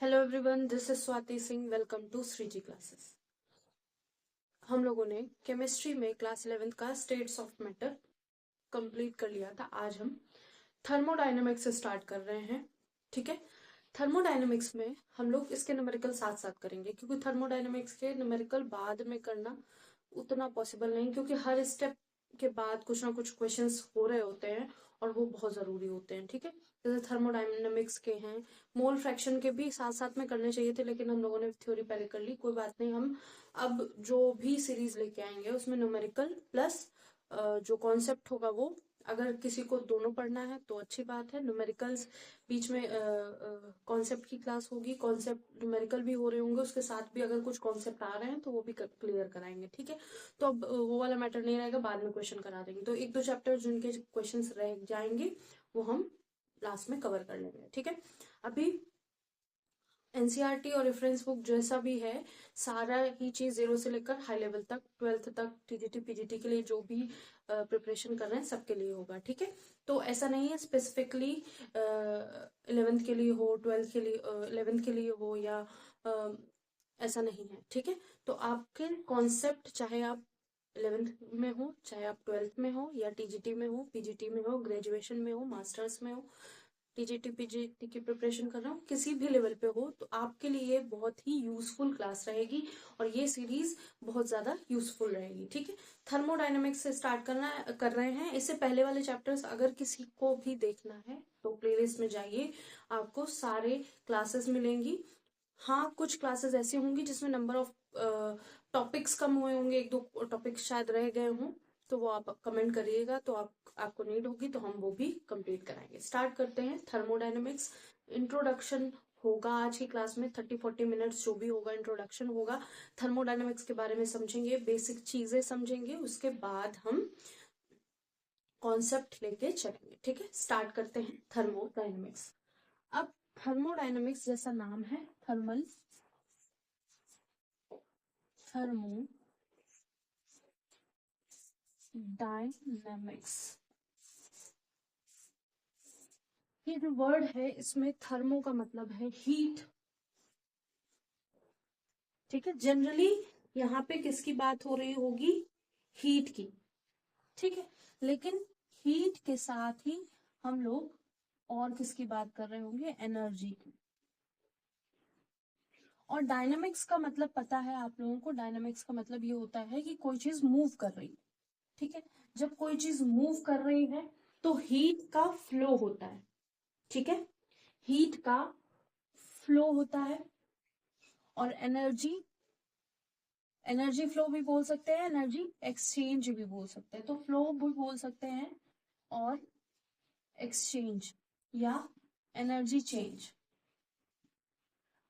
Hello everyone, this is Swati Singh. Welcome to Shreeji classes. हम लोगों ने केमिस्ट्री में क्लास 11th का स्टेट्स ऑफ मैटर कंप्लीट कर लिया था। आज हम थर्मोडायनेमिक्स से स्टार्ट कर रहे हैं। ठीक है, थर्मोडायनेमिक्स में हम लोग इसके न्यूमेरिकल साथ साथ करेंगे, क्योंकि थर्मोडायनेमिक्स के न्यूमेरिकल बाद में करना उतना पॉसिबल नहीं, क्योंकि हर स्टेप के बाद कुछ ना कुछ क्वेश्चंस हो रहे होते हैं और वो बहुत जरूरी होते हैं। ठीक है, जैसे थर्मोडायनेमिक्स के हैं, मोल फ्रैक्शन के भी साथ साथ में करने चाहिए थे, लेकिन हम लोगों ने थ्योरी पहले कर ली। कोई बात नहीं, हम अब जो भी सीरीज लेके आएंगे उसमें न्यूमेरिकल प्लस जो कॉन्सेप्ट होगा वो, अगर किसी को दोनों पढ़ना है तो अच्छी बात है। न्यूमेरिकल्स बीच में कॉन्सेप्ट की क्लास होगी, कॉन्सेप्ट न्यूमेरिकल भी हो रहे होंगे, उसके साथ भी अगर कुछ कॉन्सेप्ट आ रहे हैं तो वो भी क्लियर कराएंगे। ठीक है, तो अब वो वाला मैटर नहीं रहेगा, बाद में क्वेश्चन करा देंगे। तो एक दो चैप्टर जिनके क्वेश्चन रह जाएंगे वो हम लास्ट में कवर कर लेंगे। ठीक है, अभी एनसीईआरटी और रेफरेंस बुक जैसा भी है, सारा ही चीज 0 से लेकर हाई लेवल तक, 12th तक, टीजीटी पीजीटी के लिए जो भी प्रिपरेशन कर रहे हैं सबके लिए होगा। ठीक है, तो ऐसा नहीं है स्पेसिफिकली 11th के लिए हो, 12th के लिए, 11th के लिए हो, या ऐसा नहीं है। ठीक है, तो आपके कॉन्सेप्ट चाहे आप 11th में हो, चाहे आप 12th में हो, या टीजीटी में हो, पीजीटी में हो, ग्रेजुएशन में हो, मास्टर्स में हो, टीजीटी पीजीटी की प्रिपरेशन कर रहा हूँ, किसी भी लेवल पे हो, तो आपके लिए बहुत ही यूजफुल क्लास रहेगी और ये सीरीज बहुत ज्यादा यूजफुल रहेगी। ठीक है, थर्मोडायनेमिक्स से स्टार्ट कर रहे हैं। इससे पहले वाले चैप्टर्स अगर किसी को भी देखना है तो प्लेलिस्ट में जाइए, आपको सारे क्लासेस मिलेंगी। हाँ, कुछ क्लासेस ऐसी होंगी जिसमें नंबर ऑफ टॉपिक्स कम हुए होंगे, एक दो टॉपिक्स शायद रह गए हों, तो वो आप कमेंट करिएगा, तो आपको नीड होगी तो हम वो भी कंप्लीट कराएंगे। स्टार्ट करते हैं थर्मोडायनेमिक्स। इंट्रोडक्शन होगा आज की क्लास में, 30-40 मिनट्स जो भी होगा इंट्रोडक्शन होगा। थर्मोडायनेमिक्स के बारे में समझेंगे, बेसिक चीजें समझेंगे, उसके बाद हम कॉन्सेप्ट लेके चलेंगे। ठीक है, स्टार्ट करते हैं थर्मोडायनेमिक्स। अब थर्मोडायनेमिक्स जैसा नाम है, थर्मल, थर्मोडायनेमिक्स, ये जो वर्ड है इसमें थर्मो का मतलब है हीट। ठीक है, जनरली यहाँ पे किसकी बात हो रही होगी? हीट की। ठीक है, लेकिन हीट के साथ ही हम लोग और किसकी बात कर रहे होंगे? एनर्जी की। और डायनामिक्स का मतलब पता है आप लोगों को? डायनामिक्स का मतलब ये होता है कि कोई चीज मूव कर रही है। ठीक है, जब कोई चीज मूव कर रही है तो हीट का फ्लो होता है। ठीक है, हीट का फ्लो होता है। और एनर्जी, एनर्जी फ्लो भी बोल सकते हैं, एनर्जी एक्सचेंज भी बोल सकते हैं। तो फ्लो भी बोल सकते हैं और एक्सचेंज या एनर्जी चेंज।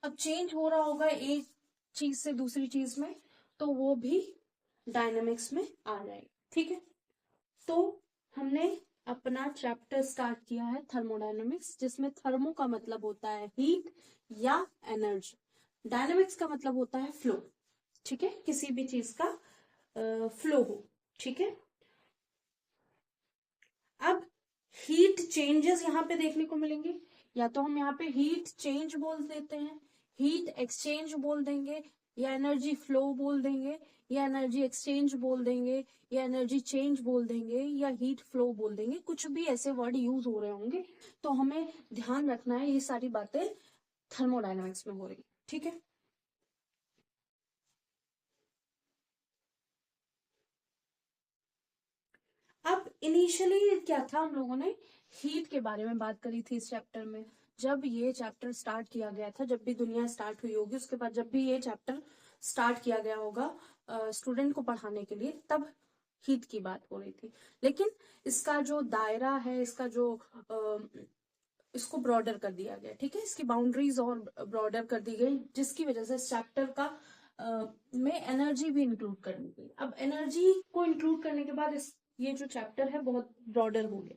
अब चेंज हो रहा होगा एक चीज से दूसरी चीज में, तो वो भी डायनामिक्स में आ जाएगी। ठीक है, तो हमने अपना चैप्टर स्टार्ट किया है थर्मोडायनेमिक्स, जिसमें थर्मो का मतलब होता है हीट या एनर्जी, डायनामिक्स का मतलब होता है फ्लो। ठीक है, किसी भी चीज का फ्लो हो। ठीक है, अब हीट चेंजेस यहाँ पे देखने को मिलेंगे। या तो हम यहाँ पे हीट चेंज बोल देते हैं, हीट एक्सचेंज बोल देंगे, या एनर्जी फ्लो बोल देंगे, या एनर्जी एक्सचेंज बोल देंगे, या एनर्जी चेंज बोल देंगे, या हीट फ्लो बोल देंगे। कुछ भी ऐसे वर्ड यूज हो रहे होंगे, तो हमें ध्यान रखना है ये सारी बातें थर्मोडायनामिक्स में हो रही। ठीक है, अब इनिशियली क्या था, हम लोगों ने हीट के बारे में बात करी थी इस चैप्टर में। जब ये चैप्टर स्टार्ट किया गया था, जब भी दुनिया स्टार्ट हुई होगी, उसके बाद जब भी ये चैप्टर स्टार्ट किया गया होगा स्टूडेंट को पढ़ाने के लिए, तब हीट की बात हो रही थी। लेकिन इसका जो दायरा है, इसका जो इसको ब्रॉडर कर दिया गया। ठीक है, इसकी बाउंड्रीज और ब्रॉडर कर दी गई, जिसकी वजह से इस चैप्टर का में एनर्जी भी इंक्लूड करनी गई। अब एनर्जी को इंक्लूड करने के बाद इस ये जो चैप्टर है बहुत ब्रॉडर हो गया।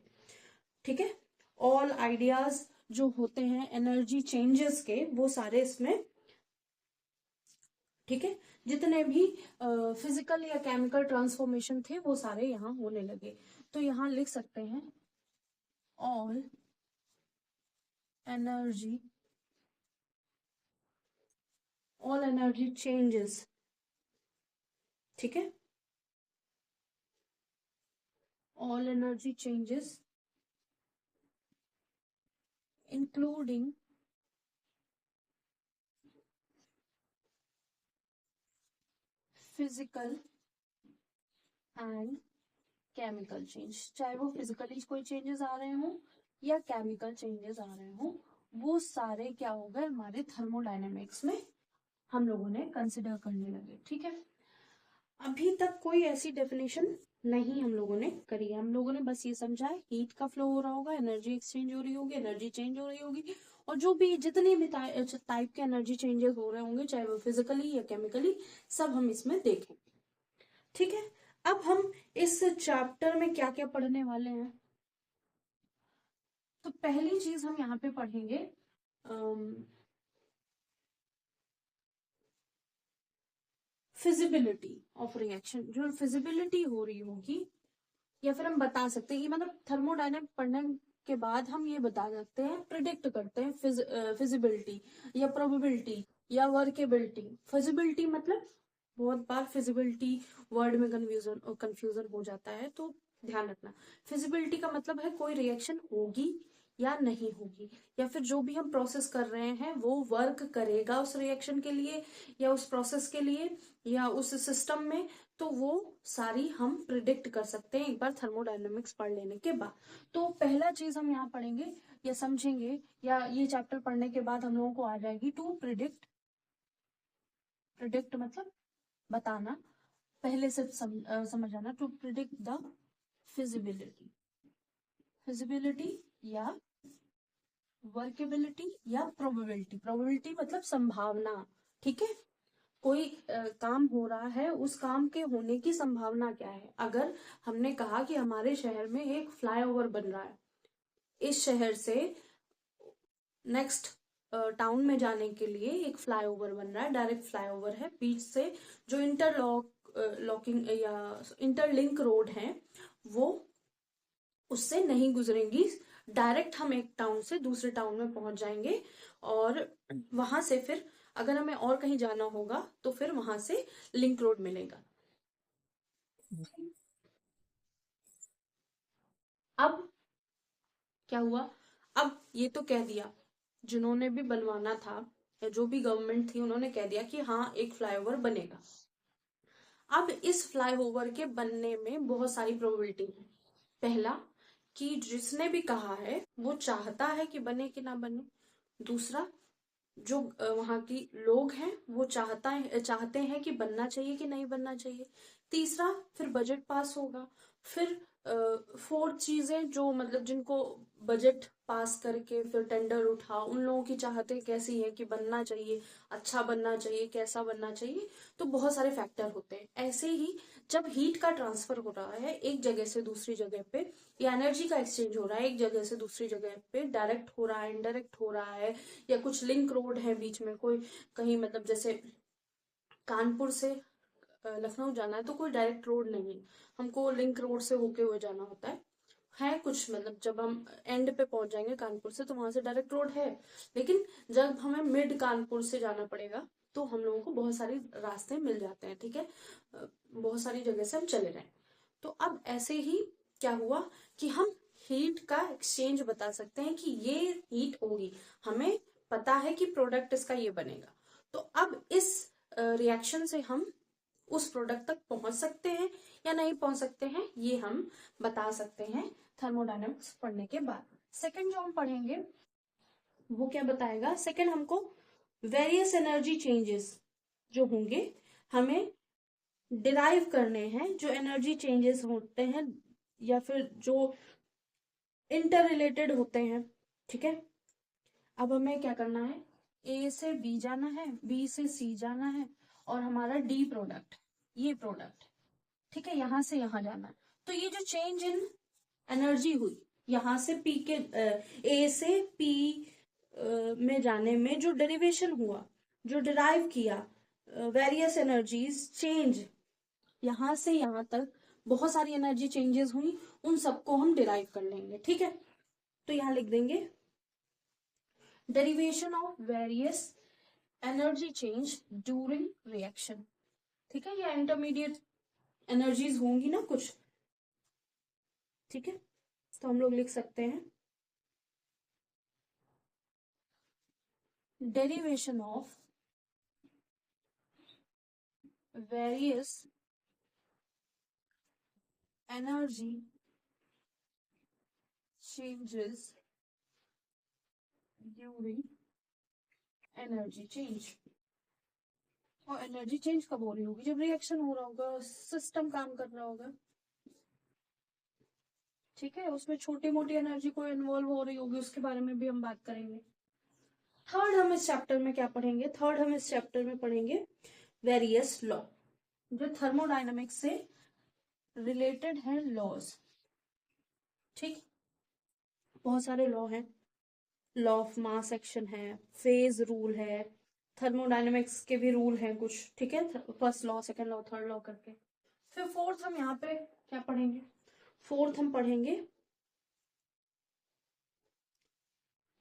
ठीक है, ऑल आइडियाज जो होते हैं एनर्जी चेंजेस के, वो सारे इसमें, ठीक है, जितने भी फिजिकल या केमिकल ट्रांसफॉर्मेशन थे वो सारे यहाँ होने लगे। तो यहाँ लिख सकते हैं all energy all energy changes, ठीक है, all energy changes including physical and chemical change, चाहे वो फिजिकली कोई चेंजेस आ रहे हों या केमिकल चेंजेस आ रहे हों, वो सारे क्या हो गए हमारे थर्मोडायनेमिक्स में हम लोगों ने कंसिडर करने लगे, ठीक है। अभी तक कोई ऐसी डेफिनेशन नहीं हम लोगों ने करी है, हम लोगों ने बस ये समझा है हीट का फ्लो हो रहा होगा, एनर्जी एक्सचेंज हो रही होगी, एनर्जी चेंज हो रही होगी, और जो भी जितने भी टाइप के एनर्जी चेंजेस हो रहे होंगे चाहे वो फिजिकली या केमिकली, सब हम इसमें देखेंगे, ठीक है। अब हम इस चैप्टर में क्या क्या पढ़ने वाले हैं, तो पहली चीज हम यहाँ पे पढ़ेंगे फिजिबिलिटी ऑफ रिएक्शन। जो फिजिबिलिटी हो रही होगी, या फिर हम बता सकते हैं कि मतलब थर्मोडायनेमिक पढ़ने के बाद हम ये बता सकते हैं, प्रिडिक्ट करते हैं फिजिबिलिटी या प्रोबेबिलिटी या वर्केबिलिटी। फिजिबिलिटी मतलब बहुत बार फिजिबिलिटी वर्ड में कंफ्यूजन हो जाता है, तो ध्यान रखना। फिजिबिलिटी का मतलब है कोई रिएक्शन होगी या नहीं होगी, या फिर जो भी हम प्रोसेस कर रहे हैं वो वर्क करेगा उस रिएक्शन के लिए या उस प्रोसेस के लिए या उस सिस्टम में, तो वो सारी हम प्रिडिक्ट कर सकते हैं एक बार थर्मोडायनेमिक्स पढ़ लेने के बाद। तो पहला चीज हम यहाँ पढ़ेंगे या समझेंगे, या ये चैप्टर पढ़ने के बाद हम लोगों को आ जाएगी, टू प्रिडिक्ट। प्रिडिक्ट मतलब बताना, पहले से समझ आना। To predict the feasibility, feasibility या वर्केबिलिटी या प्रोबेबिलिटी। प्रोबेबिलिटी मतलब संभावना, ठीक है। कोई काम हो रहा है, उस काम के होने की संभावना क्या है। अगर हमने कहा कि हमारे शहर में एक फ्लाईओवर बन रहा है, इस शहर से नेक्स्ट टाउन में जाने के लिए एक फ्लाईओवर बन रहा है, डायरेक्ट फ्लाईओवर है, बीच से जो लॉकिंग या इंटरलिंक रोड है वो उससे नहीं गुजरेंगी, डायरेक्ट हम एक टाउन से दूसरे टाउन में पहुंच जाएंगे, और वहां से फिर अगर हमें और कहीं जाना होगा तो फिर वहां से लिंक रोड मिलेगा। अब क्या हुआ, अब ये तो कह दिया जिन्होंने भी बनवाना था या जो भी गवर्नमेंट थी उन्होंने कह दिया कि हाँ एक फ्लाईओवर बनेगा। अब इस फ्लाईओवर के बनने में बहुत सारी प्रोबेबिलिटी है। पहला कि जिसने भी कहा है वो चाहता है कि बने कि ना बने। दूसरा, जो वहां की लोग हैं वो चाहते हैं कि बनना चाहिए कि नहीं बनना चाहिए। तीसरा, फिर बजट पास होगा। फिर फोर्थ चीजें, जो मतलब जिनको बजट पास करके फिर टेंडर उठा, उन लोगों की चाहते कैसी है कि बनना चाहिए, अच्छा बनना चाहिए, कैसा बनना चाहिए। तो बहुत सारे फैक्टर होते हैं। ऐसे ही जब हीट का ट्रांसफर हो रहा है एक जगह से दूसरी जगह पे, या एनर्जी का एक्सचेंज हो रहा है एक जगह से दूसरी जगह पे, डायरेक्ट हो रहा है, इनडायरेक्ट हो रहा है, या कुछ लिंक रोड है बीच में, कोई कहीं मतलब जैसे कानपुर से लखनऊ जाना है तो कोई डायरेक्ट रोड नहीं है, हमको लिंक रोड से होके हुए जाना होता है कुछ मतलब जब हम एंड पे पहुंच जाएंगे कानपुर से तो वहां से डायरेक्ट रोड है, लेकिन जब हमें मिड कानपुर से जाना पड़ेगा तो हम लोगों को बहुत सारे रास्ते मिल जाते हैं, ठीक है। बहुत सारी जगह से हम चले रहे हैं। तो अब ऐसे ही क्या हुआ कि हम हीट का एक्सचेंज बता सकते हैं कि ये हीट होगी, हमें पता है कि प्रोडक्ट इसका ये बनेगा। तो अब इस रिएक्शन से हम उस प्रोडक्ट तक पहुंच सकते हैं या नहीं पहुंच सकते हैं, ये हम बता सकते हैं थर्मोडायनेमिक्स पढ़ने के बाद। सेकंड जो हम पढ़ेंगे वो क्या बताएगा, सेकंड हमको वेरियस एनर्जी चेंजेस जो होंगे हमें डिराइव करने हैं, जो एनर्जी चेंजेस होते हैं या फिर जो इंटर रिलेटेड होते हैं, ठीक है। अब हमें क्या करना है, ए से बी जाना है, बी से सी जाना है, और हमारा डी प्रोडक्ट, ये प्रोडक्ट, ठीक है, यहां से यहां जाना है। तो ये जो चेंज इन एनर्जी हुई यहां से पी के ए से पी में जाने में, जो डेरिवेशन हुआ, जो डिराइव किया, वेरियस एनर्जीज चेंज, यहां से यहां तक बहुत सारी एनर्जी चेंजेस हुई, उन सबको हम डिराइव कर लेंगे, ठीक है। तो यहां लिख देंगे derivation of various energy change during reaction, ठीक है, या इंटरमीडिएट एनर्जीज होंगी ना कुछ, ठीक है। तो हम लोग लिख सकते हैं derivation of various energy changes during energy change. और एनर्जी चेंज कब हो रही होगी? जब रिएक्शन हो रहा होगा, सिस्टम काम कर रहा होगा, ठीक है। उसमें छोटी मोटी एनर्जी को इन्वॉल्व हो रही होगी, उसके बारे में भी हम बात करेंगे। थर्ड हम इस चैप्टर में क्या पढ़ेंगे? थर्ड हम इस चैप्टर में पढ़ेंगे वेरियस लॉ, जो थर्मोडायनामिक्स से रिलेटेड है लॉज, ठीक। बहुत सारे लॉ हैं, लॉ ऑफ मास एक्शन है, फेज रूल है, थर्मोडायनामिक्स के भी रूल हैं कुछ, ठीक है, first law, second law, third law करके। फिर फोर्थ हम यहाँ पे क्या पढ़ेंगे? फोर्थ हम पढ़ेंगे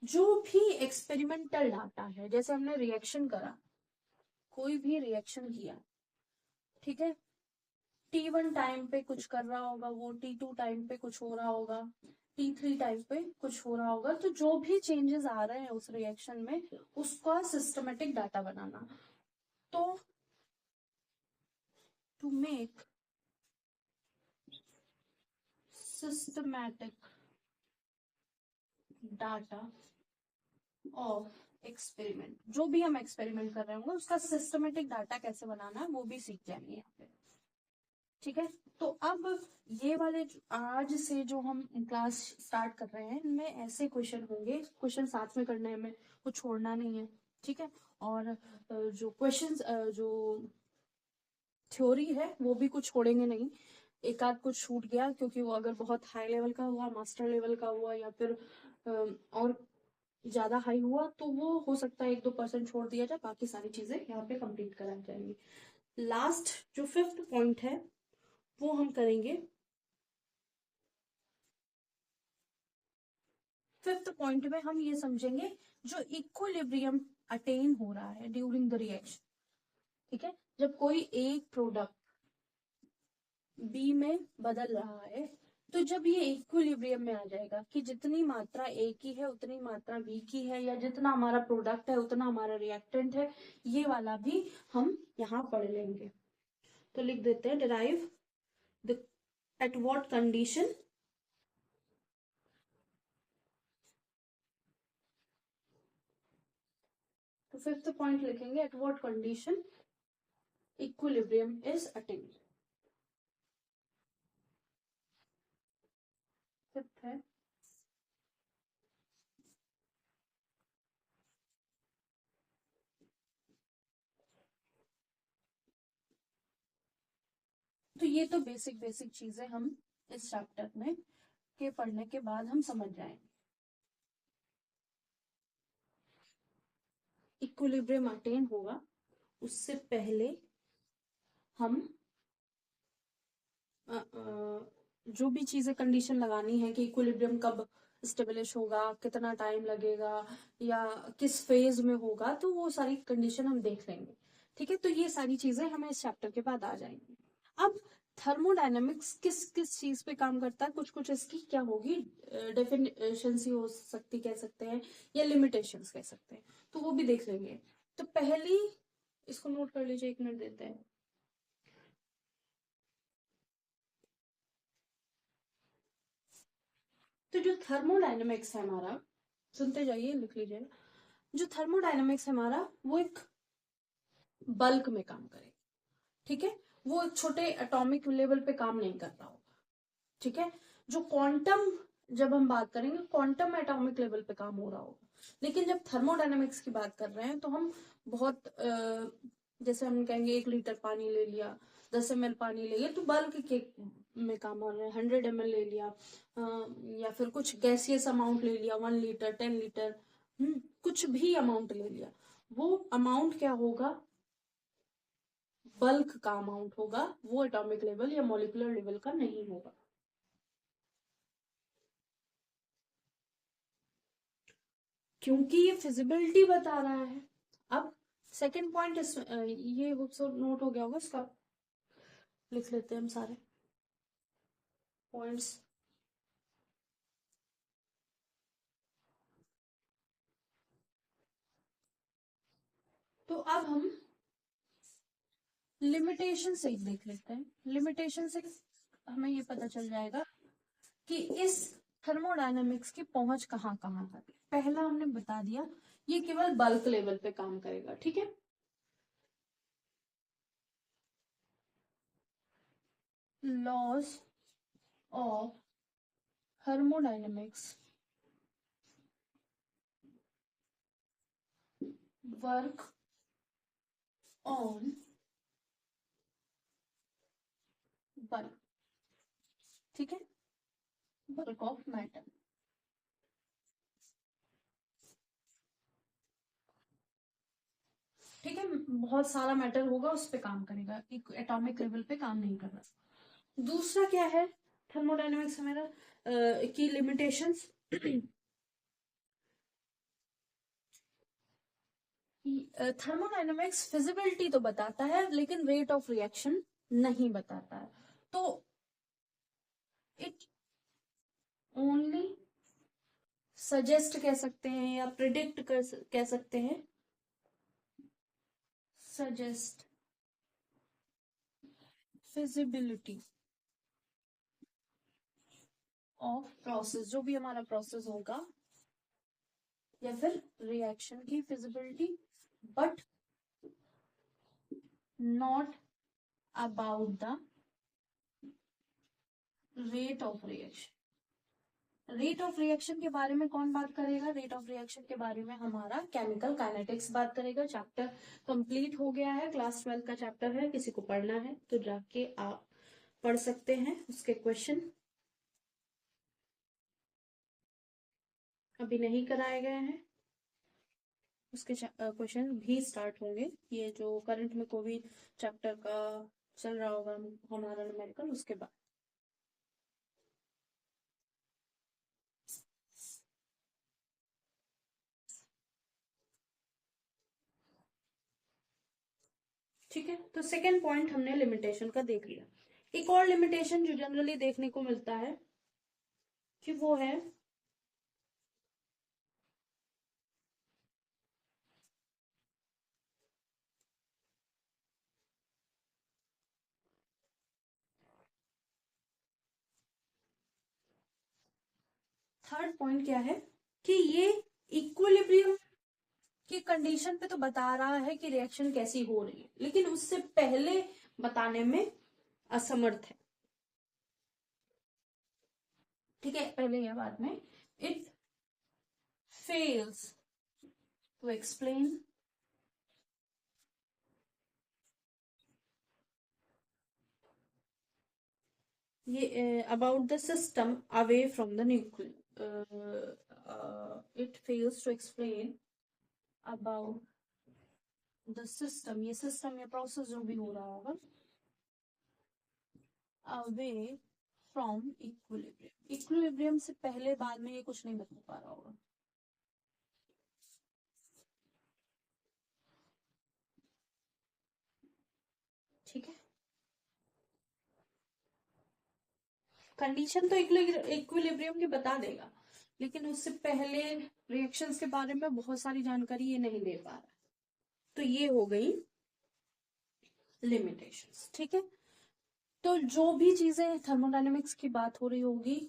जो भी एक्सपेरिमेंटल डाटा है, जैसे हमने रिएक्शन करा, कोई भी रिएक्शन किया, ठीक है, T1 टाइम पे कुछ कर रहा होगा वो, T2 टाइम पे कुछ हो रहा होगा, T3 टाइम पे कुछ हो रहा होगा, तो जो भी चेंजेस आ रहे हैं उस रिएक्शन में, उसका सिस्टमेटिक डाटा बनाना। तो to make systematic data of experiment, जो भी हम एक्सपेरिमेंट कर रहे होंगे उसका सिस्टमेटिक डाटा कैसे बनाना है वो भी सीख जाएंगे यहाँ पे, ठीक है। तो अब ये वाले आज से जो हम क्लास स्टार्ट कर रहे हैं, इनमें ऐसे क्वेश्चन होंगे, क्वेश्चन साथ में करने में, कुछ छोड़ना नहीं है, ठीक है। और जो क्वेश्चंस जो थ्योरी है वो भी कुछ छोड़ेंगे नहीं, एक आध कुछ छूट गया क्योंकि वो अगर बहुत हाई लेवल का हुआ, मास्टर लेवल का हुआ, या फिर और ज्यादा हाई हुआ, तो वो हो सकता है 1-2% छोड़ दिया जाए, बाकी सारी चीजें यहाँ पे कंप्लीट कराई जाएंगी। लास्ट जो फिफ्थ पॉइंट है वो हम करेंगे, फिफ्थ पॉइंट में हम ये समझेंगे जो इक्विलिब्रियम अटेन हो रहा है ड्यूरिंग द रिएक्शन, ठीक है। जब कोई एक प्रोडक्ट बी में बदल रहा है, तो जब ये इक्विलिब्रियम में आ जाएगा कि जितनी मात्रा ए की है उतनी मात्रा बी की है, या जितना हमारा प्रोडक्ट है उतना हमारा रिएक्टेंट है, ये वाला भी हम यहाँ पढ़ लेंगे। तो लिख देते हैं derive the at what condition, तो फिफ्थ पॉइंट लिखेंगे at what condition equilibrium is attend. Fifth है तो ये तो बेसिक बेसिक चीजें हम इस चैप्टर में के पढ़ने के बाद हम समझ जाएंगे। इक्विलिब्रियम अटेन होगा उससे पहले हम जो भी चीजें कंडीशन लगानी है कि इक्विलिब्रियम कब स्टेब्लिश होगा, कितना टाइम लगेगा, या किस फेज में होगा, तो वो सारी कंडीशन हम देख लेंगे, ठीक है। तो ये सारी चीजें हमें इस चैप्टर के बाद आ जाएंगी। अब थर्मोडायनेमिक्स किस किस चीज पे काम करता है, कुछ कुछ इसकी क्या होगी डेफिनेशन सी हो सकती, कह सकते हैं, या लिमिटेशंस कह सकते हैं, तो वो भी देख लेंगे। तो पहली, इसको नोट कर लीजिए, 1 मिनट देते हैं। तो जो थर्मोडायनेमिक्स है हमारा, सुनते जाइए, लिख लीजिएगा, जो थर्मोडायनेमिक्स है हमारा वो एक बल्क में काम करेगा, ठीक है। वो एक छोटे एटॉमिक लेवल पे काम नहीं कर रहा होगा, ठीक है। जो क्वांटम, जब हम बात करेंगे क्वांटम एटॉमिक लेवल पे काम हो रहा होगा, लेकिन जब थर्मोडायनेमिक्स की बात कर रहे हैं तो हम बहुत जैसे हम कहेंगे 1 लीटर पानी ले लिया, 10 ml पानी ले लिया, तो बल्क के में काम हो रहा है, 100 ml ले लिया, या फिर कुछ गैसियस अमाउंट ले लिया, 1 लीटर, 10 लीटर, कुछ भी अमाउंट ले लिया, वो अमाउंट क्या होगा? बल्क का अमाउंट होगा, वो एटॉमिक लेवल या मॉलिक्यूलर लेवल का नहीं होगा, क्योंकि ये फिजिबिलिटी बता रहा है। अब सेकेंड पॉइंट इस ये नोट हो गया होगा, इसका लिख लेते हैं हम सारे पॉइंट्स। तो अब हम लिमिटेशन से देख लेते हैं। लिमिटेशन से हमें ये पता चल जाएगा कि इस थर्मोडायनामिक्स की पहुंच कहाँ कहाँ तक है। पहला हमने बता दिया, ये केवल बल्क लेवल पे काम करेगा, ठीक है। Laws of thermodynamics work on bulk, ठीक है, बल्क ऑफ मैटर। ठीक है, बहुत सारा मैटर होगा उस पे काम करेगा, एक एटॉमिक लेवल पे काम नहीं कर रहा। दूसरा क्या है थर्मोडायनामिक्स हमारा की लिमिटेशंस। थर्मोडायनामिक्स फिजिबिलिटी तो बताता है लेकिन रेट ऑफ रिएक्शन नहीं बताता है। तो इट ओनली सजेस्ट कह सकते हैं या प्रिडिक्ट कह सकते हैं, सजेस्ट फिजिबिलिटी ऑफ प्रोसेस, जो भी हमारा प्रोसेस होगा या फिर रिएक्शन की feasibility, but not about the rate of reaction. Rate of reaction के बारे में कौन बात करेगा? रेट ऑफ रिएक्शन के बारे में हमारा केमिकल काइनेटिक्स बात करेगा। चैप्टर कंप्लीट हो गया है, क्लास 12 का चैप्टर है, किसी को पढ़ना है तो जाके आप पढ़ सकते हैं। उसके क्वेश्चन अभी नहीं कराए गए हैं, उसके क्वेश्चन भी स्टार्ट होंगे। ये जो करंट में कोविड चैप्टर का चल रहा होगा हमारा न्यूमेरिकल, उसके बाद। ठीक है, तो सेकेंड पॉइंट हमने लिमिटेशन का देख लिया। एक और लिमिटेशन जो जनरली देखने को मिलता है कि वो है थर्ड पॉइंट क्या है कि ये इक्विलिब्रियम की कंडीशन पे तो बता रहा है कि रिएक्शन कैसी हो रही है, लेकिन उससे पहले बताने में असमर्थ है। ठीक है, पहले या बाद में। इट फेल्स टू एक्सप्लेन ये about the system away from the nuclear. It fails to explain about the system, ये सिस्टम या प्रोसेस जो भी हो रहा होगा, अवे फ्रॉम इक्विलिब्रियम। इक्विलिब्रियम से पहले बाद में ये कुछ नहीं बता पा रहा होगा। ठीक है, कंडीशन तो इक्विलिब्रियम की बता देगा, लेकिन उससे पहले रिएक्शंस के बारे में बहुत सारी जानकारी ये नहीं दे पा रहा। तो ये हो गई लिमिटेशंस। ठीक है, तो जो भी चीजें थर्मोडायनेमिक्स की बात हो रही होगी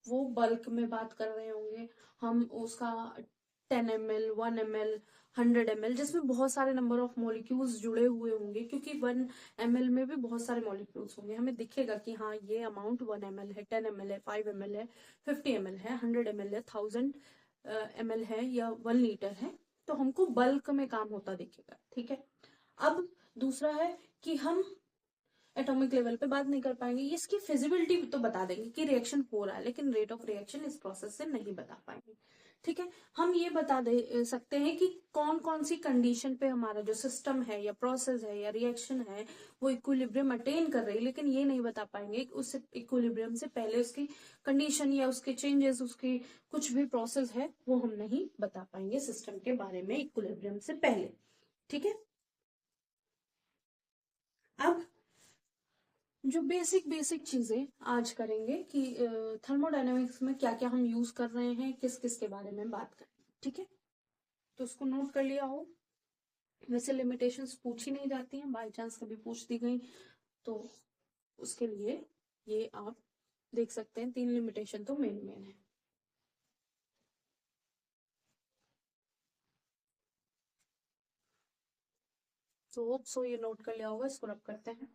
वो बल्क में बात कर रहे होंगे हम, उसका 10 ml 1 ml 100 ml, जिसमें बहुत सारे नंबर ऑफ मॉलिक्यूल्स जुड़े हुए होंगे, क्योंकि 1 ml में भी बहुत सारे मॉलिक्यूल्स होंगे। हमें दिखेगा कि हाँ ये अमाउंट 1 ml है, 10 ml है, 5 ml है, 50 ml है, 100 ml है, 1000 ml है या 1 लीटर है, तो हमको बल्क में काम होता दिखेगा। ठीक है, अब दूसरा है कि हम एटॉमिक लेवल पे बात नहीं कर पाएंगे, इसकी फिजिबिलिटी तो बता देंगे कि रिएक्शन हो रहा है, लेकिन रेट ऑफ रिएक्शन इस प्रोसेस से नहीं बता पाएंगे। ठीक है, हम ये बता दे सकते हैं कि कौन कौन सी कंडीशन पे हमारा जो सिस्टम है या प्रोसेस है या रिएक्शन है वो इक्विलिब्रियम अटेन कर रही है, लेकिन ये नहीं बता पाएंगे उस इक्विलिब्रियम से पहले उसकी कंडीशन या उसके चेंजेस, उसकी कुछ भी प्रोसेस है वो हम नहीं बता पाएंगे सिस्टम के बारे में इक्विलिब्रियम से पहले। ठीक है। अब जो बेसिक बेसिक चीजें आज करेंगे कि थर्मोडायनेमिक्स में क्या क्या हम यूज कर रहे हैं, किस किस के बारे में बात करें, ठीक है। तो उसको नोट कर लिया हो। वैसे लिमिटेशंस पूछी नहीं जाती हैं, बाय चांस कभी पूछ दी गई तो उसके लिए ये आप देख सकते हैं, 3 लिमिटेशन तो मेन मेन है। तो होप सो ये नोट कर लिया होगा, इसको रब करते हैं।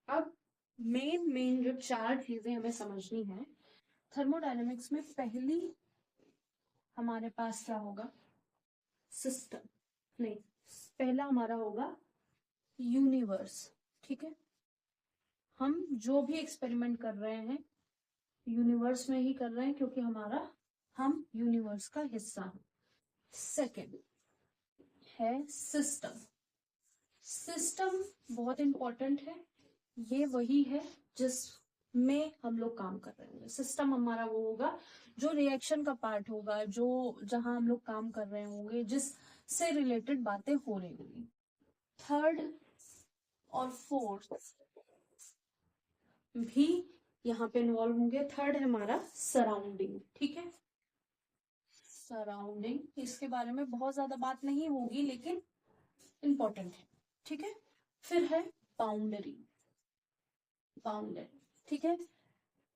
अब मेन मेन जो 4 चीजें हमें समझनी है थर्मोडायनेमिक्स में, पहली हमारे पास क्या होगा, सिस्टम नहीं, पहला हमारा होगा यूनिवर्स, ठीक है। हम जो भी एक्सपेरिमेंट कर रहे हैं यूनिवर्स में ही कर रहे हैं, क्योंकि हम यूनिवर्स का हिस्सा हैं। सेकेंड है सिस्टम। सिस्टम बहुत इंपॉर्टेंट है, ये वही है जिसमें हम लोग काम कर रहे होंगे। सिस्टम हमारा वो होगा जो रिएक्शन का पार्ट होगा, जो जहां हम लोग काम कर रहे होंगे, जिससे रिलेटेड बातें हो रही होंगी। थर्ड और फोर्थ भी यहाँ पे इन्वॉल्व होंगे। थर्ड है हमारा सराउंडिंग, ठीक है। सराउंडिंग, इसके बारे में बहुत ज्यादा बात नहीं होगी लेकिन इंपॉर्टेंट है, ठीक है। फिर है बाउंड्री। बाउंड्री, ठीक है।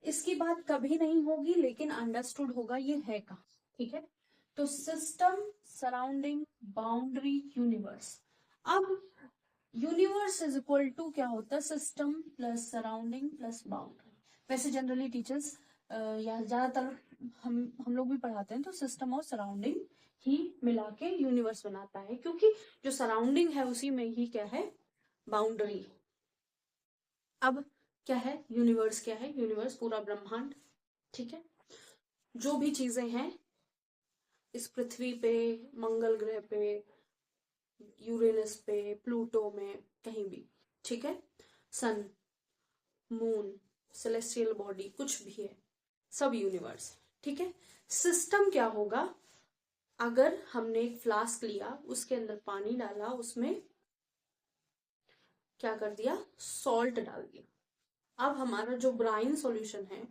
इसकी बात कभी नहीं होगी लेकिन अंडरस्टूड होगा ये है का, ठीक है। तो सिस्टम, सराउंडिंग, बाउंड्री, यूनिवर्स। अब यूनिवर्स इज इक्वल टू क्या होता है, system plus surrounding plus boundary. वैसे जनरली टीचर्स या ज्यादातर हम लोग भी पढ़ाते हैं तो सिस्टम और सराउंडिंग ही मिला के यूनिवर्स बनाता है, क्योंकि जो सराउंडिंग है उसी में ही क्या है, बाउंड्री। अब क्या है यूनिवर्स, क्या है यूनिवर्स, पूरा ब्रह्मांड, ठीक है। जो भी चीजें हैं इस पृथ्वी पे, मंगल ग्रह पे, यूरेनस पे, प्लूटो में, कहीं भी, ठीक है। सन, मून, सेलेस्टियल बॉडी, कुछ भी है, सब यूनिवर्स, ठीक है। सिस्टम क्या होगा, अगर हमने एक फ्लास्क लिया, उसके अंदर पानी डाला, उसमें क्या कर दिया, सॉल्ट डाल दिया। अब हमारा जो ब्राइन सॉल्यूशन है,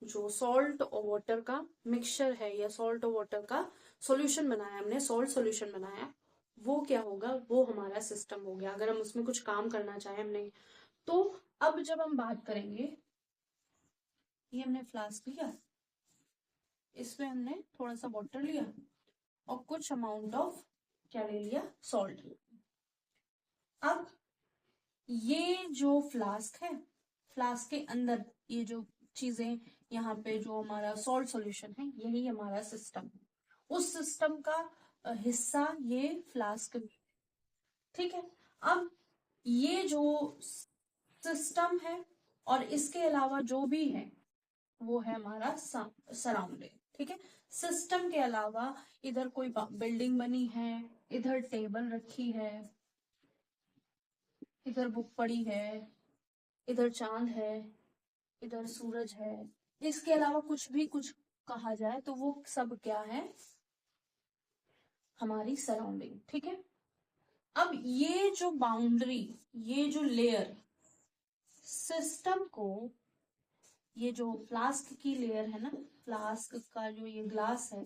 जो सॉल्ट और वाटर का मिक्सचर है या सॉल्ट और वाटर का सॉल्यूशन बनाया हमने, सॉल्ट सॉल्यूशन बनाया, वो क्या होगा, वो हमारा सिस्टम हो गया। अगर हम उसमें कुछ काम करना चाहे हमने तो। अब जब हम बात करेंगे, ये हमने फ्लास्क लिया, इसमें हमने थोड़ा सा वाटर लिया और कुछ अमाउंट ऑफ क्या ले लिया, सॉल्ट। अब ये जो फ्लास्क है, फ्लास्क के अंदर ये जो चीजें, यहाँ पे जो हमारा सॉल्ट सॉल्यूशन है, यही हमारा सिस्टम है। उस सिस्टम का हिस्सा ये फ्लास्क, ठीक है। अब ये जो सिस्टम है और इसके अलावा जो भी है वो है हमारा सराउंडिंग, ठीक है। सिस्टम के अलावा इधर कोई बिल्डिंग बनी है, इधर टेबल रखी है, इधर बुक पड़ी है, इधर चांद है, इधर सूरज है, इसके अलावा कुछ भी कुछ कहा जाए तो वो सब क्या है, हमारी सराउंडिंग, ठीक है। अब ये जो बाउंड्री, ये जो लेयर सिस्टम को, ये जो फ्लास्क की लेयर है ना, फ्लास्क का जो ये ग्लास है,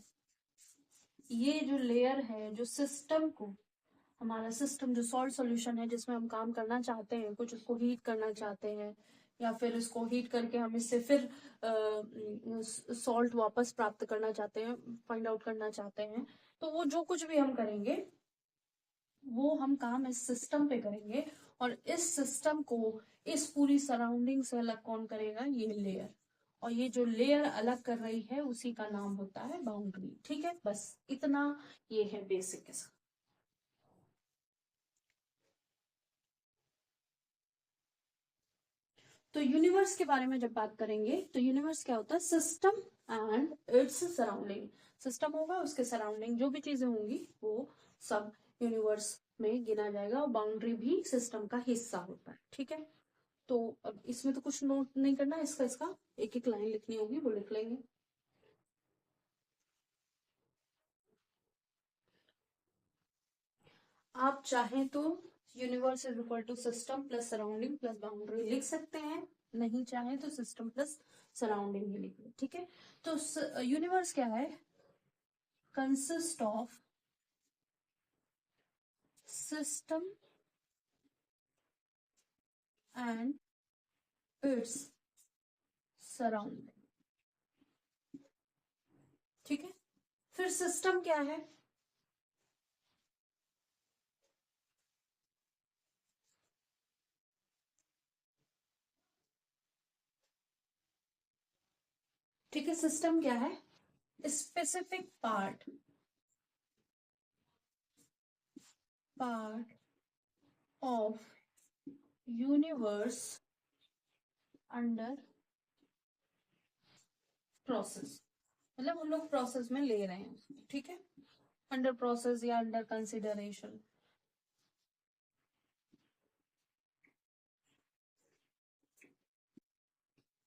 ये जो लेयर है जो सिस्टम को, हमारा सिस्टम जो सॉल्ट सॉल्यूशन है जिसमें हम काम करना चाहते हैं, कुछ उसको हीट करना चाहते हैं या फिर इसको हीट करके हम इससे फिर सॉल्ट वापस प्राप्त करना चाहते हैं, फाइंड आउट करना चाहते हैं, तो वो जो कुछ भी हम करेंगे वो हम काम इस सिस्टम पे करेंगे। और इस सिस्टम को इस पूरी सराउंडिंग से अलग कौन करेगा, ये लेयर। और ये जो लेयर अलग कर रही है उसी का नाम होता है बाउंड्री, ठीक है। बस इतना ये है बेसिक इसका। तो यूनिवर्स के बारे में जब बात करेंगे तो यूनिवर्स क्या होता है, system and its surrounding. System होगा, उसके सराउंडिंग जो भी चीजें होंगी वो सब यूनिवर्स में गिना जाएगा, और बाउंड्री भी सिस्टम का हिस्सा होता है, ठीक है। तो अब इसमें तो कुछ नोट नहीं करना, इसका इसका एक एक लाइन लिखनी होगी, वो लिख लेंगे। आप चाहें तो universe is equal to system plus surrounding plus boundary लिख सकते हैं, नहीं चाहें तो सिस्टम प्लस सराउंडिंग ही लिख लो, ठीक है। तो यूनिवर्स क्या है, consist of system and its surrounding, ठीक है। फिर सिस्टम क्या है, ठीक है, सिस्टम क्या है, specific part of universe under process, मतलब हम लोग प्रोसेस में ले रहे हैं उसमें, ठीक है, अंडर प्रोसेस या अंडर कंसिडरेशन,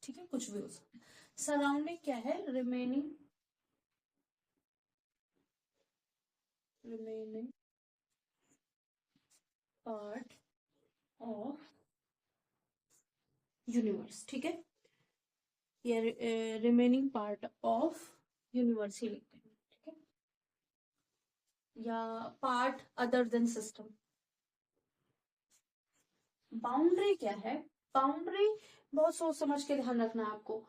ठीक है, कुछ भी हो सकता है। सराउंडिंग क्या है, रिमेनिंग पार्ट ऑफ यूनिवर्स, ठीक है, ये रिमेनिंग पार्ट ऑफ यूनिवर्स ही लिखते हैं, ठीक है, या part other than system. Boundary क्या है, बाउंड्री बहुत सोच समझ के ध्यान रखना है आपको।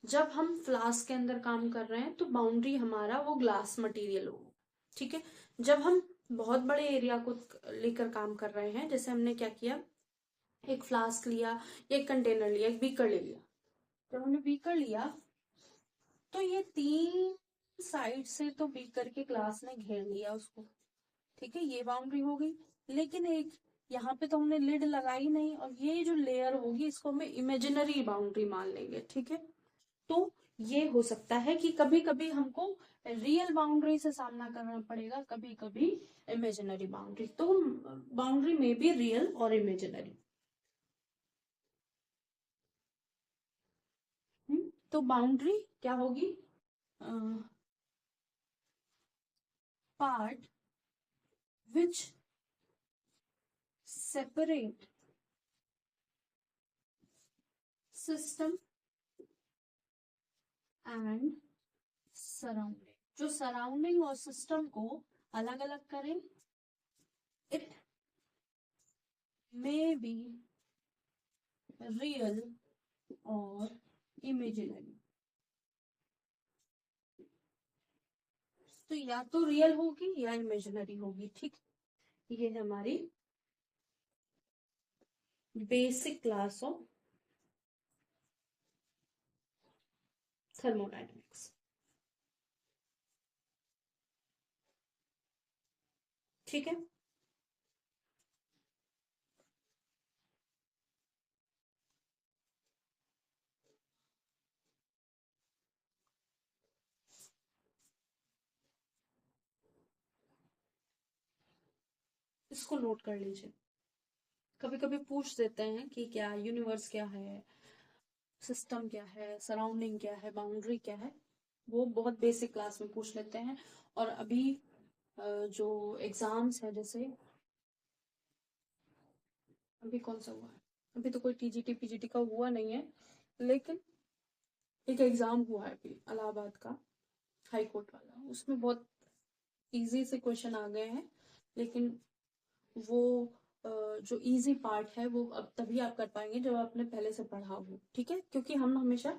जब हम फ्लास्क के अंदर काम कर रहे हैं तो बाउंड्री हमारा वो ग्लास मटेरियल हो, ठीक है। जब हम बहुत बड़े एरिया को लेकर काम कर रहे हैं, जैसे हमने क्या किया, एक फ्लास्क लिया, एक कंटेनर लिया, एक बीकर ले लिया, जब हमने बीकर लिया तो ये तीन साइड से तो बीकर के ग्लास ने घेर लिया उसको, ठीक है, ये बाउंड्री हो गई। लेकिन एक यहाँ पे तो हमने लिड लगाई नहीं, और ये जो लेयर होगी इसको हमें इमेजिनरी बाउंड्री मान लेंगे, ठीक है। तो ये हो सकता है कि कभी कभी हमको रियल बाउंड्री से सामना करना पड़ेगा, कभी कभी इमेजिनरी बाउंड्री, तो बाउंड्री में भी रियल और इमेजिनरी। तो बाउंड्री क्या होगी, part which separate system and surrounding, जो सराउंडिंग और सिस्टम को अलग अलग करें। इट मे बी रियल और इमेजिनरी, तो या तो रियल होगी या इमेजिनरी होगी, ठीक। ये है हमारी बेसिक क्लास ऑफ थर्मोडायनेमिक्स, ठीक है। इसको नोट कर लीजिए, कभी कभी पूछ देते हैं कि क्या यूनिवर्स क्या है, सिस्टम क्या है, सराउंडिंग क्या है, बाउंड्री क्या है, वो बहुत बेसिक क्लास में पूछ लेते हैं। और अभी जो एग्जाम्स है, जैसे अभी कौन सा हुआ है, अभी तो कोई टीजीटी पीजीटी का हुआ नहीं है, लेकिन एक एग्जाम हुआ है अभी इलाहाबाद का, हाई कोर्ट वाला, उसमें बहुत इजी से क्वेश्चन आ गए हैं। लेकिन वो जो इजी पार्ट है वो अब तभी आप कर पाएंगे जब आपने पहले से पढ़ा हो, ठीक है, क्योंकि हम हमेशा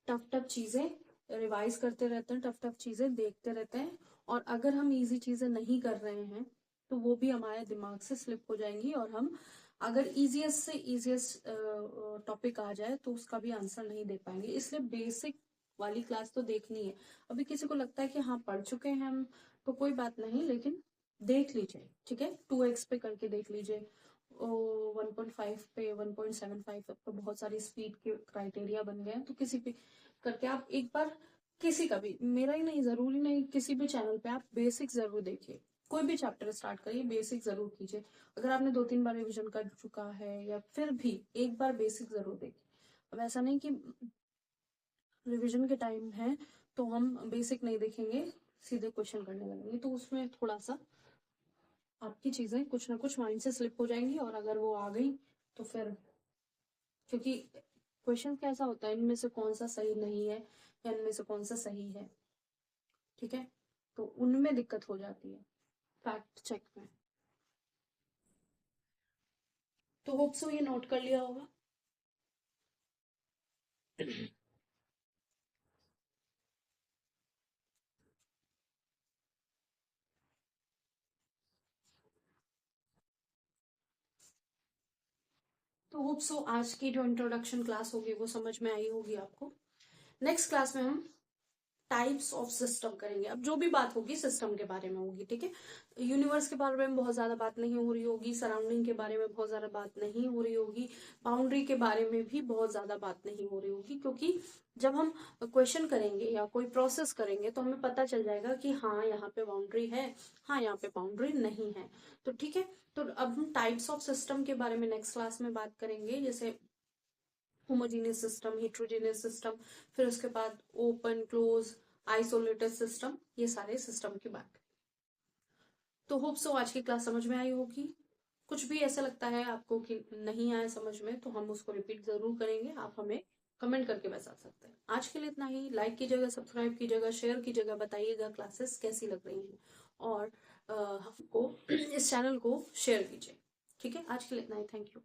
टफ टफ चीजें रिवाइज करते रहते हैं, टफ टफ चीजें देखते रहते हैं, और अगर हम इजी चीजें नहीं कर रहे हैं तो वो भी हमारे दिमाग से स्लिप हो जाएंगी, और हम अगर इजिएस्ट से इजिएस्ट टॉपिक आ जाए तो उसका भी आंसर नहीं दे पाएंगे, इसलिए बेसिक वाली क्लास तो देखनी है। अभी किसी को लगता है कि हाँ पढ़ चुके हैं हम, तो कोई बात नहीं, लेकिन देख लीजिए, ठीक है, 2x पे करके देख लीजिए, 1.5 पे, 1.75 अब तो बहुत सारी स्पीड के क्राइटेरिया बन गए हैं, तो किसी पे करके आप एक बार, किसी का भी, मेरा ही नहीं, जरूरी नहीं, किसी भी चैनल पे आप बेसिक जरूर देखिए, कोई भी चैप्टर स्टार्ट करिए बेसिक जरूर कीजिए। अगर आपने 2-3 बार रिविजन कर चुका है या फिर भी एक बार बेसिक जरूर देखिए। अब ऐसा नहीं कि रिवीजन के टाइम है तो हम बेसिक नहीं देखेंगे, सीधे क्वेश्चन करने लगेंगे, तो उसमें थोड़ा सा आपकी चीजें कुछ ना कुछ माइंड से स्लिप हो जाएंगी, और अगर वो आ गई तो फिर, क्योंकि क्वेश्चन कैसा होता है, इनमें से कौन सा सही नहीं है या इनमें से कौन सा सही है, ठीक है, तो उनमें दिक्कत हो जाती है फैक्ट चेक में। तो होप सो ये नोट कर लिया होगा। तो होप सो आज की जो इंट्रोडक्शन क्लास होगी वो समझ में आई होगी आपको। नेक्स्ट क्लास में हम टाइप्स ऑफ सिस्टम करेंगे। अब जो भी बात होगी सिस्टम के बारे में होगी, ठीक है। यूनिवर्स के बारे में बहुत ज्यादा बात नहीं हो रही होगी, सराउंडिंग के बारे में बहुत ज्यादा बात नहीं हो रही होगी, बाउंड्री के बारे में भी बहुत ज्यादा बात नहीं हो रही होगी, क्योंकि जब हम क्वेश्चन करेंगे या कोई प्रोसेस करेंगे तो हमें पता चल जाएगा कि हाँ यहाँ पे बाउंड्री है, हाँ यहाँ पे बाउंड्री नहीं है। तो ठीक है, तो अब हम टाइप्स ऑफ सिस्टम के बारे में नेक्स्ट क्लास में बात करेंगे, जैसे होमोजीनियस सिस्टम, हेट्रोजीनियस सिस्टम, फिर उसके बाद ओपन क्लोज, आइसोलेटेड सिस्टम, ये सारे सिस्टम की बात। तो होप सो आज की क्लास समझ में आई होगी। कुछ भी ऐसा लगता है आपको कि नहीं आया समझ में तो हम उसको रिपीट जरूर करेंगे, आप हमें कमेंट करके बता सकते हैं। आज के लिए इतना ही। लाइक कीजिएगा, सब्सक्राइब कीजिएगा, शेयर कीजिएगा, बताइएगा क्लासेस कैसी लग रही हैं, और हमको इस चैनल को शेयर कीजिए। ठीक है, आज के लिए इतना ही। Thank you.